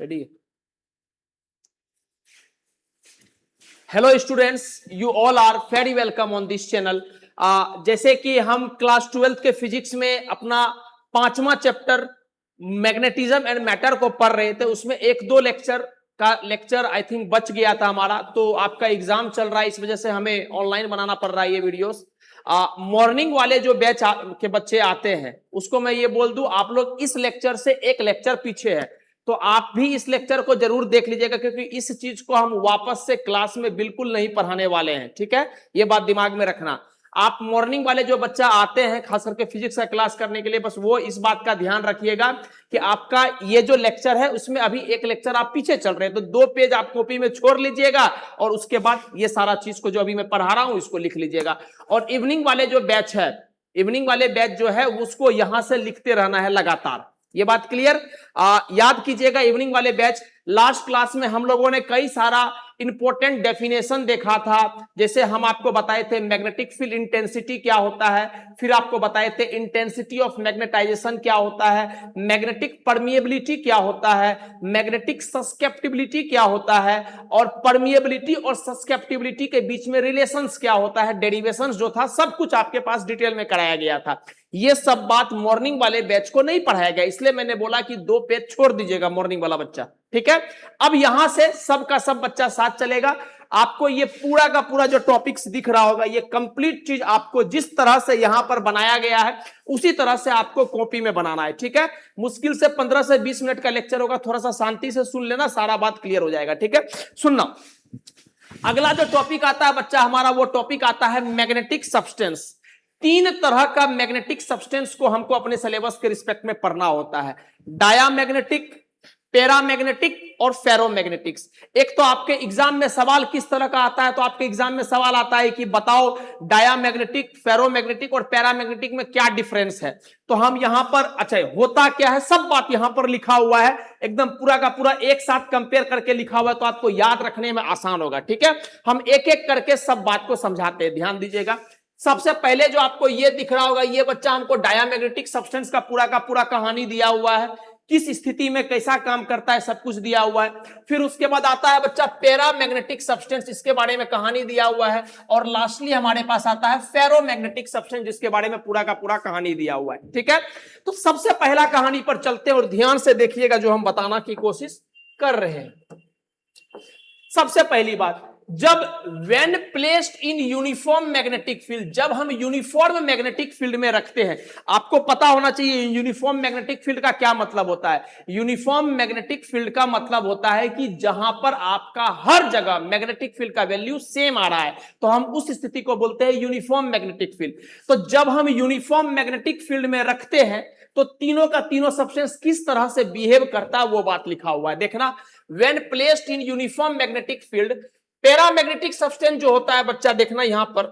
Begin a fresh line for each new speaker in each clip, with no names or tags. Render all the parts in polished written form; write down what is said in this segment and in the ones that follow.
Ready है? Hello students, you all are very welcome on this channel. जैसे कि हम क्लास 12th के फिजिक्स में अपना 5वां चैप्टर मैग्नेटिज्म एंड मैटर को पढ़ रहे थे, उसमें एक दो लेक्चर आई थिंक बच गया था हमारा। तो आपका एग्जाम चल रहा है, इस वजह से हमें ऑनलाइन बनाना पड़ रहा है ये वीडियोस। मॉर्निंग वाले जो बैच के बच्चे आते हैं उसको मैं ये बोल दूं, आप लोग इस लेक्चर से एक लेक्चर पीछे है, तो आप भी इस लेक्चर को जरूर देख लीजिएगा, क्योंकि इस चीज को हम वापस से क्लास में बिल्कुल नहीं पढ़ाने वाले हैं। ठीक है, ये बात दिमाग में रखना। आप मॉर्निंग वाले जो बच्चा आते हैं खास करके फिजिक्स का क्लास करने के लिए, बस वो इस बात का ध्यान रखिएगा कि आपका ये जो लेक्चर है उसमें अभी एक लेक्चर आप पीछे चल रहे हैं, तो 2 पेज आप कॉपी में छोड़ लीजिएगा और उसके बाद ये सारा चीज को जो अभी मैं पढ़ा रहा हूं इसको लिख लीजिएगा। और इवनिंग वाले जो बैच है, इवनिंग वाले बैच जो है उसको यहां से लिखते रहना है लगातार। ये बात क्लियर? याद कीजिएगा, इवनिंग वाले बैच लास्ट क्लास में हम लोगों ने कई सारा इंपॉर्टेंट डेफिनेशन देखा था। जैसे हम आपको बताए थे मैग्नेटिक फील्ड इंटेंसिटी क्या होता है, फिर आपको बताए थे इंटेंसिटी ऑफ मैग्नेटाइजेशन क्या होता है, मैग्नेटिक परमिएबिलिटी क्या होता है, मैग्नेटिक सस्केप्टिबिलिटी क्या होता है, और परमिएबिलिटी और सस्केप्टिबिलिटी के बीच में रिलेशंस क्या होता है, डेरिवेशंस जो था सब कुछ आपके पास डिटेल में कराया गया था। ये सब बात मॉर्निंग वाले बैच को नहीं पढ़ाया गया, इसलिए मैंने बोला कि 2 पेज छोड़ दीजिएगा मॉर्निंग वाला बच्चा। ठीक है, अब यहां से सब का सब बच्चा साथ चलेगा। आपको ये पूरा का पूरा जो टॉपिक्स दिख रहा होगा, ये कंप्लीट चीज आपको जिस तरह से यहां पर बनाया गया है उसी तरह से आपको कॉपी में बनाना है। ठीक है, मुश्किल से 15 से 20 मिनट का लेक्चर होगा, थोड़ा सा शांति से सुन लेना, सारा बात क्लियर हो जाएगा। ठीक है, सुनना। अगला जो टॉपिक आता है बच्चा हमारा, वो टॉपिक आता है मैग्नेटिक सब्सटेंस। 3 तरह का मैग्नेटिक सब्सटेंस को हमको अपने सिलेबस के रिस्पेक्ट में पढ़ना होता है, डायामैग्नेटिक, पैरामैग्नेटिक और फेरोमैग्नेटिक्स। एक तो आपके एग्जाम में सवाल किस तरह का आता है, तो आपके एग्जाम में सवाल आता है कि बताओ डायामैग्नेटिक, फेरोमैग्नेटिक और पैरामैग्नेटिक में क्या डिफरेंस है। तो हम यहां पर, अच्छा होता क्या है सब बात यहां पर लिखा हुआ है, एकदम पूरा का पूरा एक साथ कंपेयर करके लिखा हुआ है, तो आपको याद रखने में आसान होगा। ठीक है, हम एक एक करके सब बात को समझाते हैं, ध्यान दीजिएगा। सबसे पहले जो आपको ये दिख रहा होगा, ये बच्चा हमको डायामैग्नेटिक सब्सटेंस का पूरा कहानी दिया हुआ है, किस स्थिति में कैसा काम करता है सब कुछ दिया हुआ है। फिर उसके बाद आता है बच्चा पैरामैग्नेटिक सब्सटेंस, इसके बारे में कहानी दिया हुआ है। और लास्टली हमारे पास आता है फेरोमैग्नेटिक सब्सटेंस, जिसके बारे में पूरा का पूरा कहानी दिया हुआ है। ठीक है, तो सबसे पहला कहानी पर चलते हैं और ध्यान से देखिएगा जो हम बताना की कोशिश कर रहे हैं। सबसे पहली बात, जब when placed in uniform magnetic field, जब हम यूनिफॉर्म मैग्नेटिक फील्ड में रखते हैं, आपको पता होना चाहिए यूनिफॉर्म मैग्नेटिक फील्ड का क्या मतलब होता है। यूनिफॉर्म मैग्नेटिक फील्ड का मतलब होता है कि जहां पर आपका हर जगह मैग्नेटिक फील्ड का वैल्यू सेम आ रहा है, तो हम उस स्थिति को बोलते हैं यूनिफॉर्म मैग्नेटिक फील्ड। तो जब हम यूनिफॉर्म मैग्नेटिक फील्ड में रखते हैं तो तीनों का तीनों सब्सटेंस किस तरह से बिहेव करता है वो बात लिखा हुआ है, देखना। When placed in uniform magnetic field, paramagnetic substance जो होता है बच्चा, देखना यहां पर,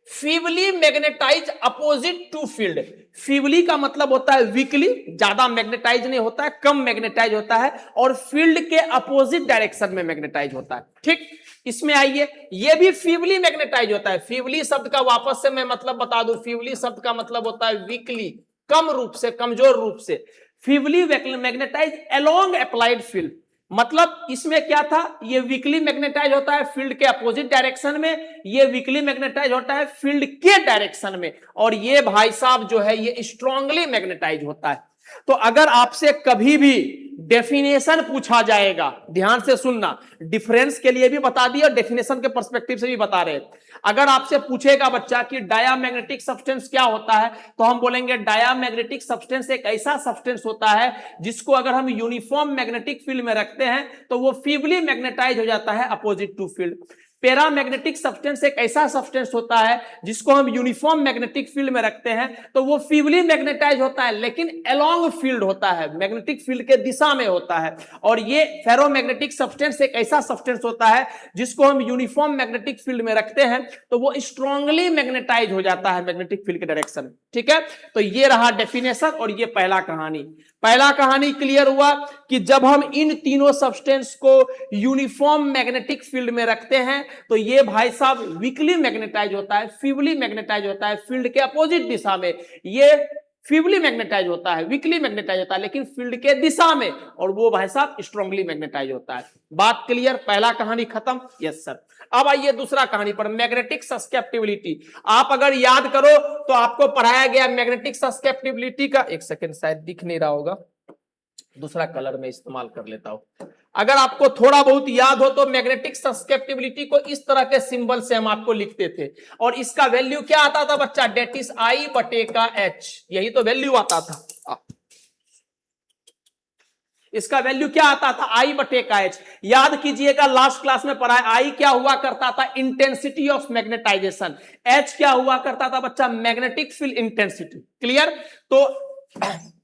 फीवली मैग्नेटाइज अपोजिट टू फील्ड। फीवली का मतलब होता है वीकली, ज्यादा मैग्नेटाइज नहीं होता है, कम मैग्नेटाइज होता है, और फील्ड के अपोजिट डायरेक्शन में मैग्नेटाइज होता है। ठीक, इसमें आइए, ये भी फीवली मैग्नेटाइज होता है। फीवली शब्द का वापस से मैं मतलब बता दूं, फीवली शब्द का मतलब होता है वीकली, कम रूप से, कमजोर रूप से। फीवली मैग्नेटाइज अलोंग अप्लाइड फील्ड, मतलब इसमें क्या था, ये वीकली मैग्नेटाइज होता है फील्ड के अपोजिट डायरेक्शन में, ये वीकली मैग्नेटाइज होता है फील्ड के डायरेक्शन में, और ये भाई साहब जो है ये स्ट्रांगली मैग्नेटाइज होता है। तो अगर आपसे कभी भी डेफिनेशन पूछा जाएगा, ध्यान से सुनना, डिफरेंस के लिए भी बता दिया और डेफिनेशन के पर्सपेक्टिव से भी बता रहे। अगर आपसे पूछेगा बच्चा कि डायामैग्नेटिक सब्सटेंस क्या होता है, तो हम बोलेंगे डायामैग्नेटिक सब्सटेंस एक ऐसा सब्सटेंस होता है जिसको अगर हम यूनिफॉर्म मैग्नेटिक फील्ड में रखते हैं तो वो फीवली मैग्नेटाइज हो जाता है opposite to field. Paramagnetic substance एक ऐसा सब्सटेंस होता है जिसको हम यूनिफॉर्म मैग्नेटिक फील्ड में रखते हैं तो वो फीवली मैग्नेटाइज होता है, लेकिन अलोंग फील्ड होता है, मैग्नेटिक फील्ड के दिशा में होता है। और ये फेरोमैग्नेटिक सब्सटेंस एक ऐसा सब्सटेंस होता है जिसको हम यूनिफॉर्म मैग्नेटिक फील्ड में रखते हैं तो वो स्ट्रांगली मैग्नेटाइज हो जाता है मैग्नेटिक फील्ड के डायरेक्शन में। ठीक है, तो ये रहा डेफिनेशन और ये पहला कहानी। पहला कहानी क्लियर हुआ कि जब हम इन तीनों सब्सटेंस को यूनिफॉर्म मैग्नेटिक फील्ड में रखते हैं तो ये भाई साहब वीकली मैग्नेटाइज होता है, फीवली मैग्नेटाइज होता है फील्ड के अपोजिट दिशा में। ये फीबली मैग्नेटाइज होता है, वीकली मैग्नेटाइज होता है, लेकिन फील्ड के दिशा में, और वो भाई साहब स्ट्रांगली मैग्नेटाइज होता है। बात क्लियर, पहला कहानी खत्म। Yes sir. अब आइए दूसरा कहानी पर, मैग्नेटिक सस्केप्टिबिलिटी। आप अगर याद करो तो आपको पढ़ाया गया मैग्नेटिक सस्केप्टिबिलिटी का, एक सेकेंड शायद दिख नहीं रहा होगा, दूसरा कलर में इस्तेमाल कर लेता हूं। अगर आपको थोड़ा बहुत याद हो तो मैग्नेटिक सस्केप्टिबिलिटी को इस तरह के सिंबल से हम आपको लिखते थे, और इसका वैल्यू क्या आता था बच्चा, डेट इज आई बटे का एच, यही तो वैल्यू आता था। इसका वैल्यू क्या आता था, आई बटे का एच। याद कीजिएगा लास्ट क्लास में पढ़ा है, आई क्या हुआ करता था, इंटेंसिटी ऑफ मैग्नेटाइजेशन, एच क्या हुआ करता था बच्चा, मैग्नेटिक फील्ड इंटेंसिटी। क्लियर। तो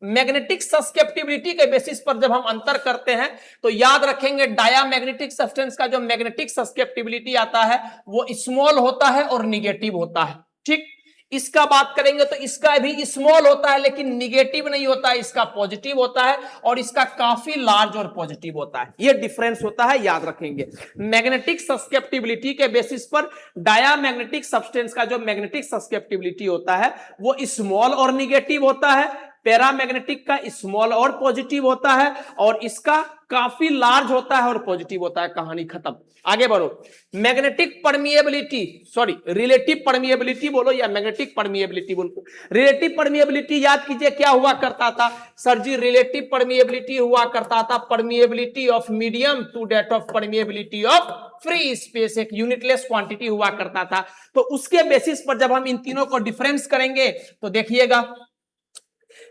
मैग्नेटिक सस्केप्टिबिलिटी के बेसिस पर जब हम अंतर करते हैं तो याद रखेंगे, डायामैग्नेटिक सब्सटेंस का जो मैग्नेटिक सस्केप्टिबिलिटी आता है वो स्मॉल होता है और निगेटिव होता है। ठीक, इसका बात करेंगे तो इसका भी स्मॉल होता है लेकिन निगेटिव नहीं होता है, इसका पॉजिटिव होता है, और इसका काफी लार्ज और पॉजिटिव होता है। ये डिफरेंस होता है, याद रखेंगे। मैग्नेटिक सस्केप्टिबिलिटी के बेसिस पर डायामैग्नेटिक सब्सटेंस का जो मैग्नेटिक सस्केप्टिबिलिटी होता है वो स्मॉल और निगेटिव होता है, पैरामैग्नेटिक का स्मॉल और पॉजिटिव होता है, और इसका काफी लार्ज होता है और पॉजिटिव होता है। कहानी खत्म, आगे बढ़ो। Magnetic permeability, sorry relative permeability बोलो या मैग्नेटिक परमिएबिलिटी बोलो। रिलेटिव परमिएबिलिटी याद कीजिए क्या हुआ करता था सर जी, रिलेटिव परमिएबिलिटी हुआ करता था permeability of medium to that of permeability of free space, एक यूनिटलेस क्वांटिटी हुआ करता था। तो उसके बेसिस पर जब हम इन तीनों को डिफरेंस करेंगे तो देखिएगा,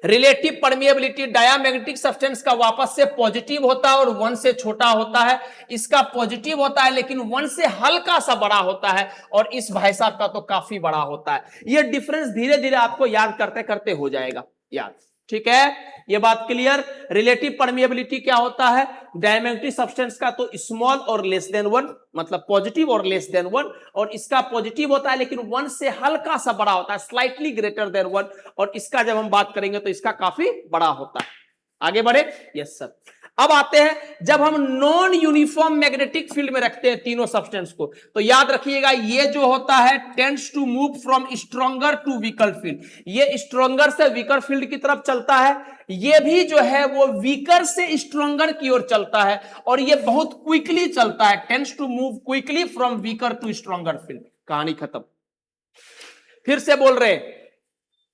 रिलेटिव परमिएबिलिटी डायामैग्नेटिक सब्सटेंस का वापस से पॉजिटिव होता है और 1 से छोटा होता है, इसका पॉजिटिव होता है लेकिन 1 से हल्का सा बड़ा होता है, और इस भाई साहब का तो काफी बड़ा होता है। ये डिफरेंस धीरे धीरे आपको याद करते करते हो जाएगा याद। ठीक है, ये बात क्लियर। रिलेटिव परमिएबिलिटी क्या होता है, डायमैग्नेटिक सब्सटेंस का तो स्मॉल और लेस देन 1, मतलब पॉजिटिव और लेस देन 1, और इसका पॉजिटिव होता है लेकिन 1 से हल्का सा बड़ा होता है, स्लाइटली ग्रेटर देन 1, और इसका जब हम बात करेंगे तो इसका काफी बड़ा होता है। आगे बढ़े। Yes sir. अब आते हैं, जब हम नॉन यूनिफॉर्म मैग्नेटिक फील्ड में रखते हैं तीनों सब्सटेंस को, तो याद रखिएगा ये जो होता है tends to move from stronger to weaker field, ये स्ट्रॉन्गर से वीकर फील्ड की तरफ चलता है, ये भी जो है वो वीकर से स्ट्रॉन्गर की ओर चलता है, और ये बहुत क्विकली चलता है, tends to move quickly from weaker to stronger field. कहानी खत्म। फिर से बोल रहे हैं,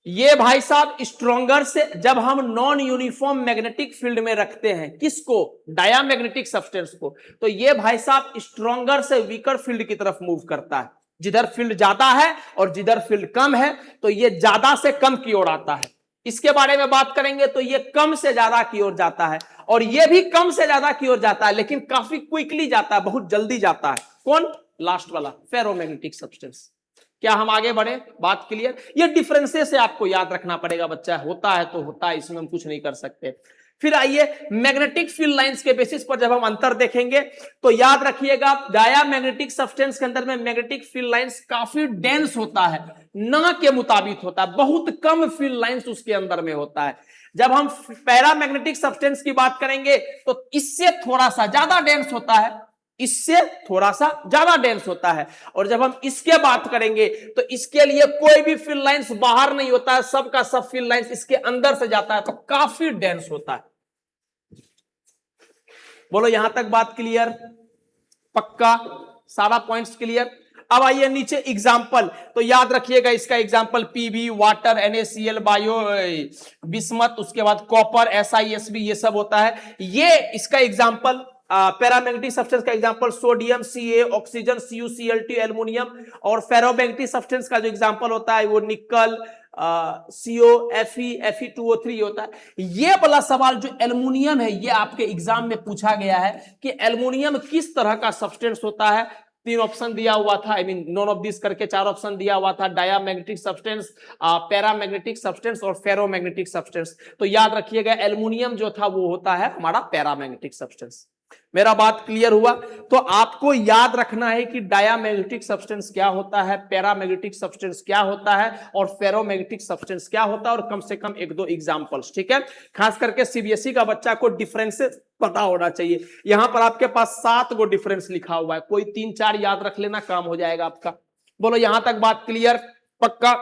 ये भाई साहब स्ट्रॉन्गर से जब हम नॉन यूनिफॉर्म मैग्नेटिक फील्ड में रखते हैं, किसको, डायामैग्नेटिक सब्सटेंस को, तो ये भाई साहब स्ट्रॉन्गर से वीकर फील्ड की तरफ मूव करता है। जिधर फील्ड ज्यादा है और जिधर फील्ड कम है तो ये ज्यादा से कम की ओर आता है। इसके बारे में बात करेंगे तो ये कम से ज्यादा की ओर जाता है, और ये भी कम से ज्यादा की ओर जाता है, लेकिन काफी क्विकली जाता है, बहुत जल्दी जाता है। कौन, लास्ट वाला फेरोमैग्नेटिक सब्सटेंस। क्या हम आगे बढ़े, बात क्लियर। ये डिफरेंसेस से आपको याद रखना पड़ेगा बच्चा, होता है तो होता है, इसमें हम कुछ नहीं कर सकते। फिर आइए मैग्नेटिक फील्ड लाइंस के बेसिस पर जब हम अंतर देखेंगे तो याद रखिएगा, डायामैग्नेटिक सब्सटेंस के अंदर में मैग्नेटिक फील्ड लाइंस काफी डेंस होता है, न के मुताबिक होता है, बहुत कम फील्ड लाइंस उसके अंदर में होता है। जब हम पैरामैग्नेटिक सब्सटेंस की बात करेंगे तो इससे थोड़ा सा ज्यादा डेंस होता है, इससे थोड़ा सा ज्यादा डेंस होता है, और जब हम इसके बात करेंगे तो इसके लिए कोई भी फील्ड लाइंस बाहर नहीं होता है, सबका सब फील्ड लाइंस इसके अंदर से जाता है, तो काफी डेंस होता है। बोलो यहां तक बात क्लियर, पक्का, सारा पॉइंट्स क्लियर। अब आइए नीचे एग्जाम्पल, तो याद रखिएगा इसका example PB, water, NaCl, bio, bismuth, उसके बाद कॉपर, SiSb, ये सब होता है। ये इसका एग्जाम्पल पैरामैग्नेटिक सब्सटेंस का example sodium Ca, oxygen CuCl2, aluminium, और फेरोमैग्नेटिक सब्सटेंस का जो एग्जांपल होता है वो निकल CO, Fe, Fe2O3 होता है। ये वाला सवाल जो एल्युमिनियम है ये आपके एग्जाम में पूछा गया है कि एल्युमिनियम किस तरह का सब्सटेंस होता है। 3 ऑप्शन दिया हुआ था, I mean none of this करके 4 ऑप्शन दिया हुआ था, डायामैग्नेटिक सब्सटेंस, पैरामैग्नेटिक सब्सटेंस और फेरोमैग्नेटिक सब्सटेंस। तो याद रखिएगा एल्युमिनियम जो था वो होता है हमारा पैरामैग्नेटिक सब्सटेंस। मेरा बात क्लियर हुआ। तो आपको याद रखना है कि डायामैग्नेटिक सब्सटेंस क्या होता है, पैरामैग्नेटिक सब्सटेंस क्या होता है, और फेरोमैग्नेटिक सब्सटेंस क्या होता है, और कम से कम 1-2 एग्जांपल्स। ठीक है, खास करके सीबीएसई का बच्चा को डिफरेंसेस पता होना चाहिए। यहां पर आपके पास 7 गो डिफरेंस लिखा हुआ है, कोई 3-4 याद रख लेना, काम हो जाएगा आपका। बोलो यहां तक बात क्लियर, पक्का।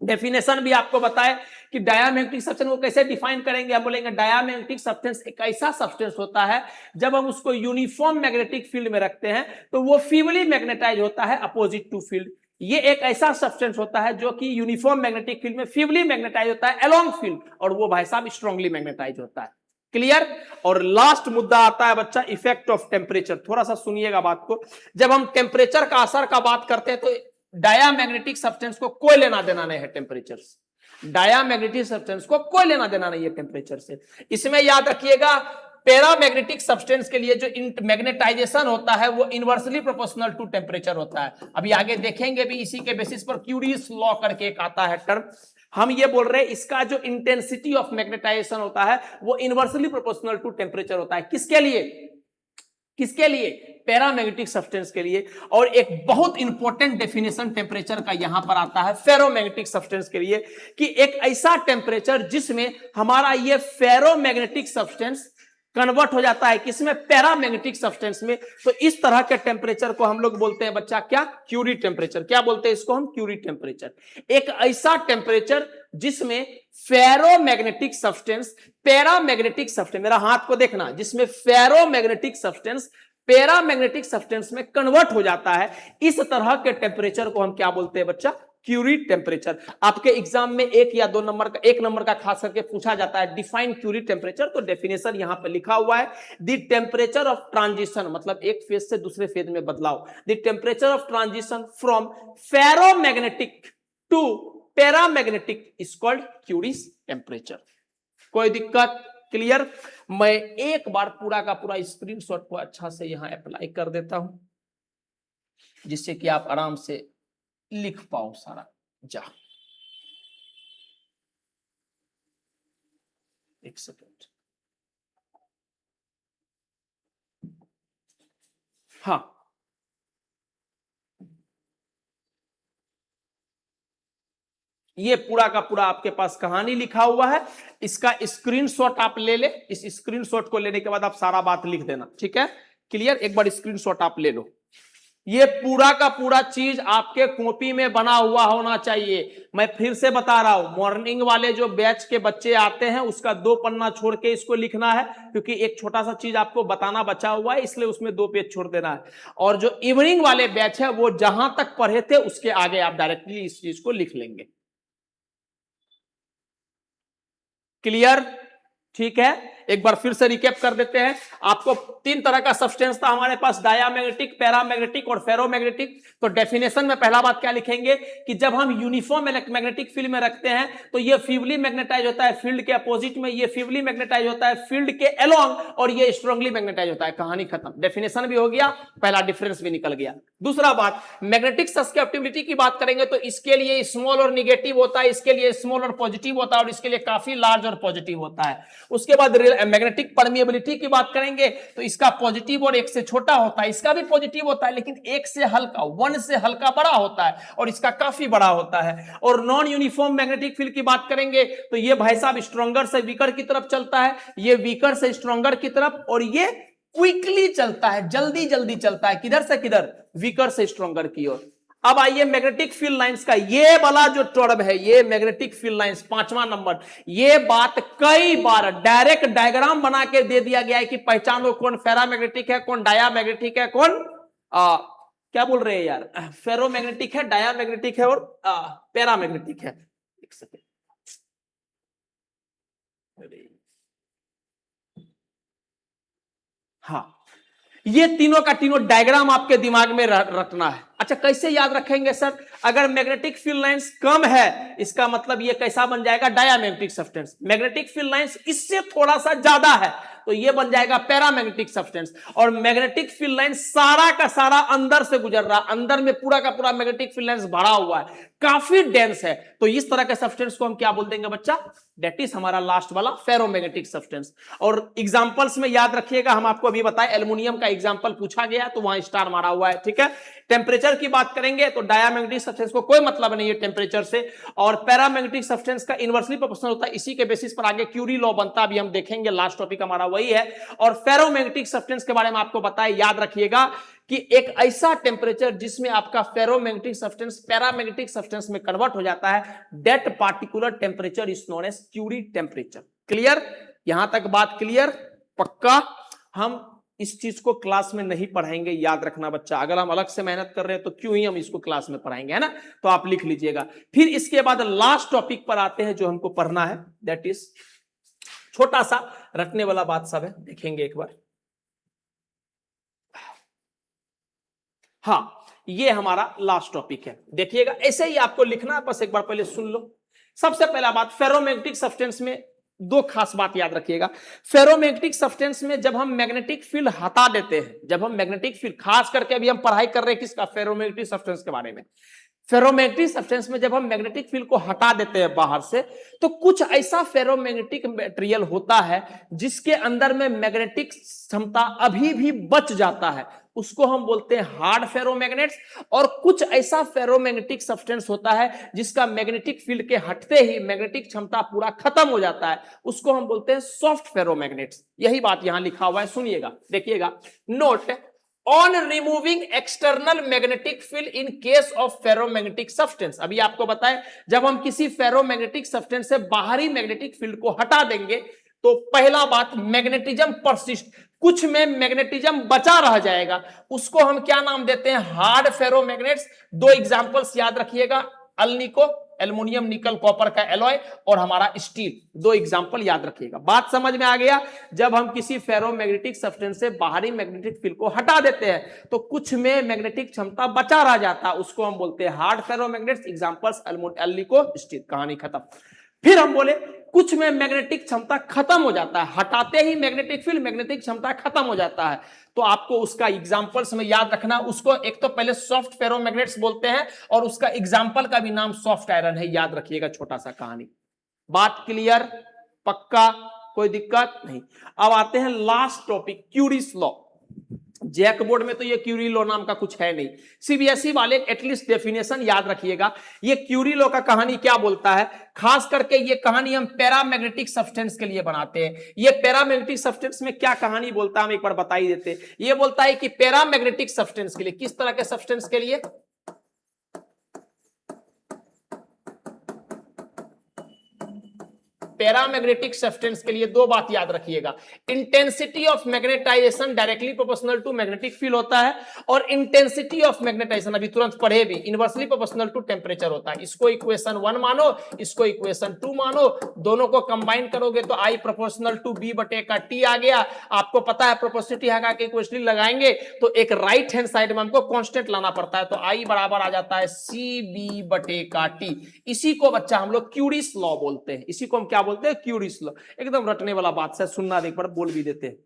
डेफिनेशन भी आपको बताए कि डायामैग्नेटिक सब्सटेंस को कैसे डिफाइन करेंगे। हम बोलेंगे डायामैग्नेटिक सब्सटेंस एक ऐसा सब्सटेंस होता है जब हम उसको यूनिफॉर्म मैग्नेटिक फील्ड में रखते हैं तो वो फीवली मैग्नेटाइज होता है अपोजिट टू फील्ड। ये एक ऐसा सब्सटेंस होता है जो कि यूनिफॉर्म मैग्नेटिक फील्ड में फीवली मैग्नेटाइज होता है अलोंग फील्ड, और वो भाई साहब स्ट्रांगली मैग्नेटाइज होता है। क्लियर। और लास्ट मुद्दा आता है बच्चा इफेक्ट ऑफ टेम्परेचर। थोड़ा सा सुनिएगा बात को। जब हम टेम्परेचर का असर का बात करते हैं तो डायामैग्नेटिक सब्सटेंस को कोई लेना देना नहीं है टेम्परेचर से। डायामैग्नेटिक सब्सटेंस को कोई लेना देना नहीं है टेम्परेचर से। इसमें याद रखिएगा पैरामैग्नेटिक सब्सटेंस के लिए जो मैग्नेटाइजेशन होता है वो इनवर्सली प्रोपोर्शनल टू टेम्परेचर होता है। अभी आगे देखेंगे भी, इसी के बेसिस पर क्यूरीज लॉ करके एक आता है टर्म। हम ये बोल रहे हैं इसका जो इंटेंसिटी ऑफ मैग्नेटाइजेशन होता है वो इनवर्सली प्रोपोर्शनल टू टेम्परेचर होता है। किसके लिए? किसके लिए? पैरामैग्नेटिक सब्सटेंस के लिए। और एक बहुत इंपॉर्टेंट डेफिनेशन टेम्परेचर का यहां पर आता है फेरोमैग्नेटिक सब्सटेंस के लिए, कि एक ऐसा टेम्परेचर जिसमें हमारा ये फेरोमैग्नेटिक सब्सटेंस कन्वर्ट हो जाता है किसमें? पैरामैग्नेटिक सब्सटेंस में। तो इस तरह के टेम्परेचर को हम लोग बोलते हैं बच्चा क्या? Curie temperature. क्या बोलते हैं इसको हम? Curie temperature. एक ऐसा टेम्परेचर जिसमें फेरोमैग्नेटिक सब्सटेंस पैरामैग्नेटिक सब्सटेंस, मेरा हाथ को देखना, जिसमें फेरोमैग्नेटिक सब्सटेंस पैरामैग्नेटिक सब्सटेंस में कन्वर्ट हो जाता है, इस तरह के टेम्परेचर को हम क्या बोलते हैं बच्चा? Curie temperature. आपके एग्जाम में एक या दो नंबर का, एक नंबर का खास करके पूछा जाता है डिफाइन क्यूरी टेम्परेचर। तो डेफिनेशन यहां पर लिखा हुआ है, द टेम्परेचर ऑफ ट्रांजिशन, मतलब एक फेज से दूसरे फेज में बदलाव, the temperature of transition from ferromagnetic to paramagnetic is called Curie temperature. कोई दिक्कत? क्लियर। मैं एक बार पूरा का पूरा स्क्रीनशॉट को अच्छा से यहां अप्लाई कर देता हूं जिससे कि आप आराम से लिख पाओ सारा। जा एक सेकेंड। हाँ, ये पूरा का पूरा आपके पास कहानी लिखा हुआ है। इसका स्क्रीनशॉट आप ले ले। इस स्क्रीनशॉट को लेने के बाद आप सारा बात लिख देना, ठीक है? क्लियर। एक बार स्क्रीनशॉट आप ले लो। ये पूरा का पूरा चीज आपके कॉपी में बना हुआ होना चाहिए। मैं फिर से बता रहा हूं, मॉर्निंग वाले जो बैच के बच्चे आते हैं उसका 2 पन्ना छोड़ के इसको लिखना है, क्योंकि एक छोटा सा चीज आपको बताना बचा हुआ है, इसलिए उसमें 2 पेज छोड़ देना है। और जो इवनिंग वाले बैच है वो जहां तक पढ़े थे उसके आगे आप डायरेक्टली इस चीज को लिख लेंगे। क्लियर? ठीक है। एक बार फिर से रिकैप कर देते हैं। आपको 3 तरह का सब्सटेंस था हमारे पास, डायामैग्नेटिक, पैरामैग्नेटिक और फेरोमैग्नेटिक। तो डेफिनेशन में पहला बात क्या लिखेंगे कि जब हम यूनिफॉर्म मैग्नेटिक फील्ड में रखते हैं तो ये फीवली मैग्नेटाइज होता है फील्ड के अपोजिट में, ये फीवली मैग्नेटाइज होता है फील्ड के अलोंग, और ये स्ट्रांगली मैग्नेटाइज होता है। कहानी खत्म। डेफिनेशन भी हो गया, पहला डिफरेंस भी निकल गया। दूसरा बात, मैग्नेटिक सस्केप्टिबिलिटी की बात करेंगे तो इसके लिए स्मॉल और निगेटिव होता है, इसके लिए स्मॉल और पॉजिटिव होता है, और इसके लिए काफी लार्ज और पॉजिटिव होता है। उसके बाद मैग्नेटिक परमिएबिलिटी की बात करेंगे तो इसका पॉजिटिव और 1 से छोटा होता है, इसका भी पॉजिटिव होता है लेकिन 1 से हल्का, 1 से हल्का बड़ा होता है, और इसका काफी बड़ा होता है। और नॉन यूनिफॉर्म मैग्नेटिक फील्ड की बात करेंगे तो ये भाई साहब स्ट्रॉन्गर से वीकर की तरफ चलता है, ये वीकर से स्ट्रॉन्गर की तरफ, और ये क्विकली चलता है, जल्दी जल्दी चलता है। किधर से किधर? वीकर से स्ट्रॉन्गर की ओर। अब आइए मैग्नेटिक फील्ड लाइंस का ये वाला जो टर्म है, ये मैग्नेटिक फील्ड लाइंस 5वां नंबर। ये बात कई बार डायरेक्ट डायग्राम बना के दे दिया गया है कि पहचान लो कौन फेरामैग्नेटिक है, कौन डायामैग्नेटिक है, कौन क्या बोल रहे हैं यार, फेरोमैग्नेटिक है, डायामैग्नेटिक है और पैरामैग्नेटिक है। एक सेकेंड। हाँ, ये तीनों का तीनों डायग्राम आपके दिमाग में रखना है। अच्छा, कैसे याद रखेंगे सर? अगर मैग्नेटिक फील्ड लाइंस कम है इसका मतलब ये कैसा बन जाएगा? Diamagnetic substance. Magnetic field lines इससे थोड़ा सा ज्यादा है तो ये बन जाएगा पैरामैग्नेटिक सब्सटेंस। और मैग्नेटिक फील्ड लाइन सारा का सारा अंदर से गुजर रहा, अंदर में पूरा का पूरा मैग्नेटिक फील्ड लाइंस भरा हुआ है, काफी डेंस है, तो इस तरह के सब्सटेंस को हम क्या बोल देंगे बच्चा? दैट इज हमारा लास्ट वाला फेरोमैग्नेटिक सब्सटेंस। और एग्जांपल्स में याद रखिएगा, हम आपको अभी बताएं एल्युमिनियम का एग्जांपल पूछा गया तो वहां स्टार मारा हुआ है, ठीक है? टेम्परेचर की बात करेंगे तो डायमैग्नेटिक सब्सटेंस को कोई मतलब नहीं है टेम्परेचर से, और पैरामैग्नेटिक सब्सटेंस का इनवर्सली प्रोपोर्शनल होता है, इसी के बेसिस पर आगे क्यूरी लॉ बनता है, अभी हम देखेंगे, लास्ट टॉपिक हमारा वही है। और फेरोमैग्नेटिक सब्सटेंस के बारे में आपको बताया, याद रखिएगा कि एक ऐसा टेम्परेचर जिसमें आपका फेरोमैग्नेटिक सब्सटेंस पैरामैग्नेटिक सब्सटेंस में कन्वर्ट हो जाता है, that particular temperature is known as Curie temperature. Clear? यहां तक बात क्लियर? पक्का? हम इस चीज को क्लास में नहीं पढ़ाएंगे, याद रखना बच्चा, अगर हम अलग से मेहनत कर रहे हैं तो क्यों ही हम इसको क्लास में पढ़ाएंगे, है ना? तो आप लिख लीजिएगा। फिर इसके बाद लास्ट टॉपिक पर आते हैं जो हमको पढ़ना है, दैट इज छोटा सा रटने वाला बात सब है, देखेंगे एक बार। हाँ, ये हमारा लास्ट टॉपिक है, देखिएगा। ऐसे ही आपको लिखना है, बस एक बार पहले सुन लो। सबसे पहला बात, फेरोमैग्नेटिक सब्सटेंस में दो खास बात याद रखिएगा। फेरोमैग्नेटिक सब्सटेंस में जब हम मैग्नेटिक फील्ड हटा देते हैं, जब हम मैग्नेटिक फील्ड, खास करके अभी हम पढ़ाई कर रहे हैं किसका, फेरोमैग्नेटिक सब्सटेंस के बारे में। फेरोमैग्नेटिक सब्सटेंस में जब हम मैग्नेटिक फील्ड को हटा देते हैं बाहर से, तो कुछ ऐसा फेरोमैग्नेटिक मटेरियल होता है जिसके अंदर में मैग्नेटिक क्षमता अभी भी बच जाता है, उसको हम बोलते हैं हार्ड फेरोमैग्नेट्स। और कुछ ऐसा फेरोमैग्नेटिक सब्सटेंस होता है जिसका मैग्नेटिक फील्ड के हटते ही मैग्नेटिक क्षमता पूरा खत्म हो जाता है, उसको हम बोलते हैं सॉफ्ट फेरोमैग्नेट्स। यही बात यहां लिखा हुआ है, सुनिएगा, देखिएगा। Note, on removing external magnetic field in case of ferromagnetic substance. अभी आपको बताएं, जब हम किसी फेरोमैग्नेटिक सब्सटेंस से बाहरी मैग्नेटिक फील्ड को हटा देंगे तो पहला बात, मैग्नेटिज्म परसिस्ट, कुछ में मैग्नेटिज्म बचा रह जाएगा, उसको हम क्या नाम देते हैं, हार्ड फेरोमैग्नेट्स। दो एग्जांपल्स याद रखिएगा, अल्निको, एल्युमिनियम निकल कॉपर का एलॉय, और हमारा स्टील, दो एग्जांपल याद रखिएगा। बात समझ में आ गया? जब हम किसी फेरोमैग्नेटिक सब्सटेंस से बाहरी मैग्नेटिक फील्ड को हटा देते हैं तो कुछ में मैग्नेटिक क्षमता बचा रह जाता है, उसको हम बोलते हैं हार्ड फेरोमैग्नेट्स। एग्जांपल्स अल्निको, स्टील, कहानी खत्म। फिर हम बोले कुछ में मैग्नेटिक क्षमता खत्म हो जाता है, हटाते ही मैग्नेटिक फील्ड, मैग्नेटिक क्षमता खत्म हो जाता है, तो आपको उसका एग्जांपल्स में याद रखना, उसको एक तो पहले सॉफ्ट फेरोमैग्नेट्स बोलते हैं और उसका एग्जांपल का भी नाम सॉफ्ट आयरन है, याद रखिएगा, छोटा सा कहानी। बात क्लियर? पक्का? कोई दिक्कत नहीं। अब आते हैं last topic, Curie's law. JAC board में तो ये क्यूरी लॉ नाम का कुछ है नहीं, सीबीएसई वाले एटलीस्ट डेफिनेशन याद रखिएगा। ये क्यूरी लॉ का कहानी क्या बोलता है, खास करके ये कहानी हम पैरामैग्नेटिक सब्सटेंस के लिए बनाते हैं। ये पैरामैग्नेटिक सब्सटेंस में क्या कहानी बोलता है, हम एक बार बता ही देते। ये बोलता है कि पैरामैग्नेटिक सब्सटेंस के लिए, किस तरह के सब्सटेंस के लिए, पैरामैग्नेटिक सब्सटेंस के लिए दो बात याद रखिएगा, intensity of magnetisation directly proportional to magnetic field होता है, और इंटेंसिटी ऑफ मैग्नेटाइजेशन अभी तुरंत पढ़े भी, इनवर्सली प्रोपोर्शनल टू टेम्परेचर होता है। इसको इक्वेशन 1 मानो, इसको इक्वेशन 2 मानो, दोनों को कंबाइन करोगे तो I प्रोपोर्शनल टू B बटे का T आ गया। आपको पता है प्रोपोर्शनलिटी हटा के इक्वेशनली लगाएंगे तो एक राइट हैंड साइड में हमको कांस्टेंट लाना पड़ता है, तो I बराबर आ जाता है CB बटे का T। इसी को बच्चा हम लोग क्यूरीज लॉ बोलते हैं, इसी को हम क्या बोलते हैं, क्यूरीज लॉ। एकदम रटने वाला बात है, सुनना एक बार बोल भी देते हैं।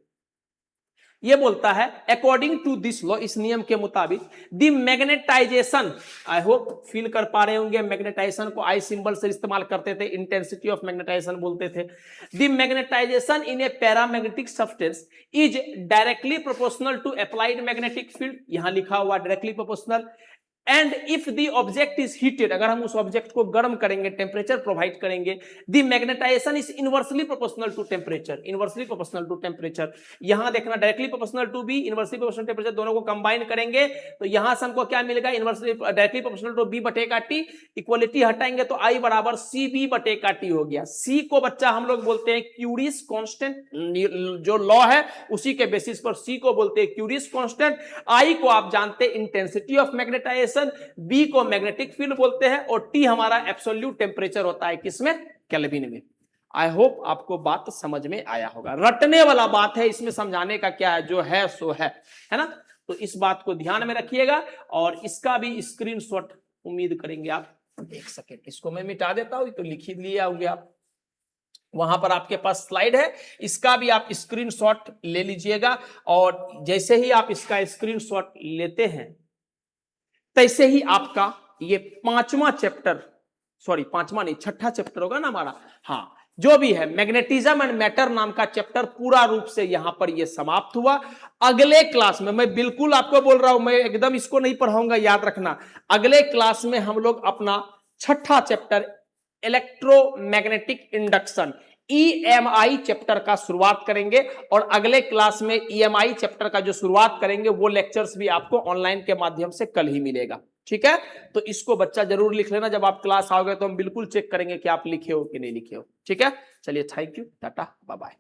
ये बोलता है अकॉर्डिंग टू दिस लॉ, इस नियम के मुताबिक, the magnetization, I hope feel कर पा रहे होंगे, मैग्नेटाइजेशन को आई सिंबल से इस्तेमाल करते थे, इंटेंसिटी ऑफ मैग्नेटाइजेशन बोलते थे। The magnetisation in a paramagnetic substance is directly proportional to applied magnetic field, यहां लिखा हुआ directly proportional. And if the object is heated, अगर हम उस ऑब्जेक्ट को गर्म करेंगे, टेम्परेचर प्रोवाइड करेंगे, the magnetisation is inversely proportional to temperature, inversely proportional to temperature. यहां देखना directly proportional to B, inversely proportional temperature, दोनों को कंबाइन करेंगे तो यहां से हमको क्या मिलेगा, inversely directly proportional to B बटे का टी, इक्वलिटी हटाएंगे तो आई बराबर सी बी बटे का टी हो गया। सी को बच्चा हम लोग बोलते हैं क्यूरीज कांस्टेंट, जो लॉ है उसी के बेसिस पर सी को बोलते हैं क्यूरीज कांस्टेंट। आई को आप जानते हैं इंटेंसिटी ऑफ मैग्नेटाइजेशन, बी को मैग्नेटिक फील्ड बोलते हैं, और टी हमारा एब्सोल्यूट टेम्परेचर होता है, किसमें, केल्विन में। आई होप आपको बात समझ में आया होगा, रटने वाला बात है, इसमें समझाने का क्या है, जो है सो है ना? तो इस बात को ध्यान में रखिएगा, और इसका भी स्क्रीनशॉट उम्मीद करेंगे आप, एक सेकेंड इसको मैं मिटा देता हूं, तो लिख ही लिए होंगे आप, वहां पर आपके पास स्लाइड है, इसका भी आप स्क्रीनशॉट ले लीजिएगा। और जैसे ही आप इसका स्क्रीनशॉट लेते हैं तैसे ही आपका ये पांचवा चैप्टर, सॉरी पांचवा नहीं, छठा चैप्टर होगा ना हमारा, हाँ, जो भी है मैग्नेटिज्म एंड मैटर नाम का चैप्टर पूरा रूप से यहां पर यह समाप्त हुआ। अगले क्लास में मैं बिल्कुल आपको बोल रहा हूं, मैं एकदम इसको नहीं पढ़ाऊंगा, याद रखना। अगले क्लास में हम लोग अपना छठा chapter electromagnetic induction EMI chapter का शुरुआत करेंगे। और अगले क्लास में ईएमआई चैप्टर का जो शुरुआत करेंगे वो लेक्चर्स भी आपको ऑनलाइन के माध्यम से कल ही मिलेगा। ठीक है, तो इसको बच्चा जरूर लिख लेना। जब आप क्लास आओगे तो हम बिल्कुल चेक करेंगे कि आप लिखे हो कि नहीं लिखे हो। ठीक है, चलिए, thank you, tata, bye bye.